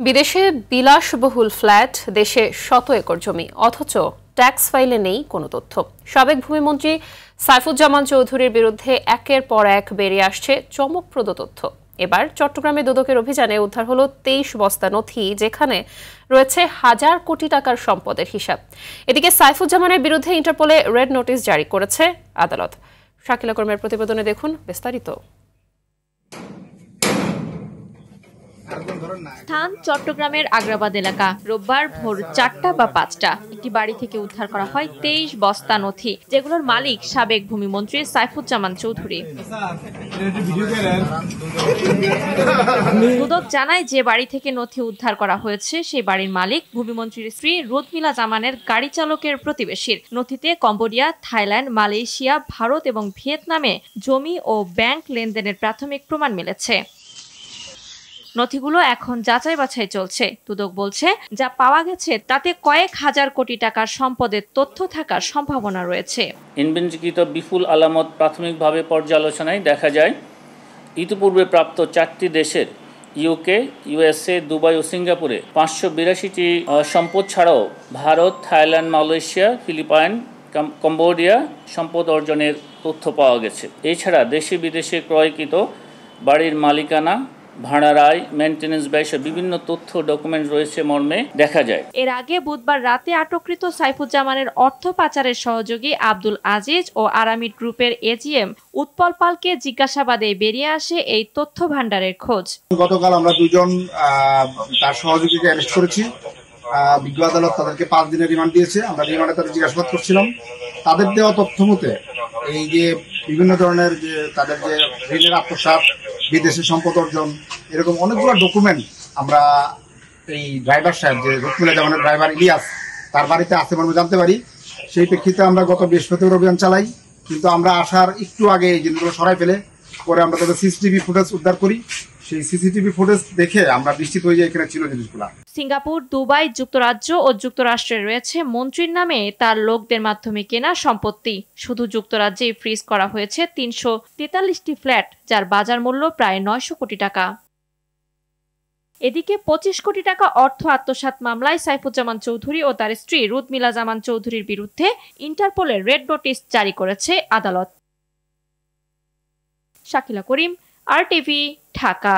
বিদেশে বিলাসবহুল ফ্ল্যাট, দেশে শত একর জমি, অথচ ট্যাক্স ফাইলে নেই কোনো তথ্য। সাবেক ভূমিমন্ত্রী সাইফুজ্জামান চৌধুরীর বিরুদ্ধে একের পর এক বেরিয়ে আসছে চমকপ্রদ তথ্য। এবার চট্টগ্রামে দুদকের অভিযানে উদ্ধার হলো 23 বস্তা নথি, যেখানে রয়েছে হাজার কোটি টাকার সম্পদের হিসাব। এদিকে সাইফুজ্জামানের বিরুদ্ধে ইন্টারপোলে রেড নোটিশ জারি করেছে আদালত। শাকিলা কর্মের প্রতিবেদনে দেখুন বিস্তারিত। স্থান চট্টগ্রামের আগ্রাবাদ এলাকা। রোববার ভোর 4টা বা 5টা একটি বাড়ি থেকে উদ্ধার করা হয় 23 বস্তা নথি, যেগুলোর মালিক সাবেক ভূমিমন্ত্রী সাইফুজ্জামান চৌধুরী। দুদক জানায়, যে বাড়ি থেকে নথি উদ্ধার করা হয়েছে সেই বাড়ির মালিক ভূমিমন্ত্রীর স্ত্রী রুদমিলা জামানের গাড়ি চালকের প্রতিবেশীর। নথিতে কম্বোডিয়া, থাইল্যান্ড, মালয়েশিয়া, ভারত এবং ভিয়েতনামে জমি ও ব্যাংক লেনদেনের প্রাথমিক প্রমাণ মিলেছে। নথিগুলো এখন যাচাই বাছাই চলছে। দুদক বলছে, যা পাওয়া গেছে তাতে কয়েক হাজার কোটি টাকার সম্পদের তথ্য থাকার সম্ভাবনা রয়েছে। ইনভেন্টরিকৃত বিপুল আলামত প্রাথমিকভাবে পর্যালোচনায় দেখা যায়, ইতিপূর্বে প্রাপ্ত 4টি দেশের ইউকে, ইউএসএ, দুবাই ও সিঙ্গাপুরে 582টি সম্পদ ছাড়াও Bharat, Thailand, Malaysia, Philippines, Cambodia সম্পদ অর্জনের তথ্য পাওয়া গেছে। এছাড়া দেশে বিদেশে ক্রয়কৃত বাড়ির মালিকানা, ভাড়ার আয়, মেইনটেনেন্স ব্যয় বিভিন্ন তথ্য ডকুমেন্ট রয়েছে মর্মে দেখা যায়। এর আগে বুধবার রাতে আটককৃত সাইফুজ্জামানের অর্থ পাচারের সহযোগী আব্দুল আজিজ ও আরামিড গ্রুপের এজিএম উৎপল পালকে জিজ্ঞাসাবাদে বেরিয়ে আসে এই তথ্য ভান্ডারের খোঁজ। গতকাল আমরা দুজন তার সহযোগীকে অ্যারেস্ট করেছি। বিজ্ঞ আদালত তাদেরকে 5 দিনের রিমান্ড দিয়েছে। আমরা রিমান্ডে তাদের জিজ্ঞাসাবাদ করছিলাম। তাদের দেওয়া তথ্য মতে এই যে বিভিন্ন ধরনের যে তাদের যে ঋণের আত্মসাৎ, বিদেশি সম্পদ অর্জন, এরকম অনেকগুলো ডকুমেন্ট আমরা এই ড্রাইভার সাহেব, যে রুদমিলা জামানের ড্রাইভার ইলিয়াস, তার বাড়িতে আছে বলে জানতে পারি। সেই প্রেক্ষিতে আমরা গত বৃহস্পতিবার অভিযান চালাই, কিন্তু আমরা আসার একটু আগে এই জিনিসগুলো সরাই ফেলে পরে আমরা তাদের সিসিটিভি ফুটেজ উদ্ধার করি। সেই সিসিটিভি ফুটেজ দেখে আমরা নিশ্চিত হয়ে যাই এখানে ছিল জিনিসগুলো। সিঙ্গাপুর, দুবাই, যুক্তরাজ্য ও যুক্তরাষ্ট্রে রয়েছে মন্ত্রীর নামে তার লোকদের মাধ্যমে কেনা সম্পত্তি। শুধু যুক্তরাজ্যেই ফ্রিজ করা হয়েছে 343টি ফ্ল্যাট, যার বাজার মূল্য প্রায় 900 কোটি টাকা। এদিকে 25 কোটি টাকা অর্থ আত্মসাৎ মামলায় সাইফুজ্জামান চৌধুরী ও তার স্ত্রী রুদমিলা জামান চৌধুরীর বিরুদ্ধে ইন্টারপোলের রেড নোটিশ জারি করেছে আদালত। শাকিলা করিম, RTV, ঢাকা।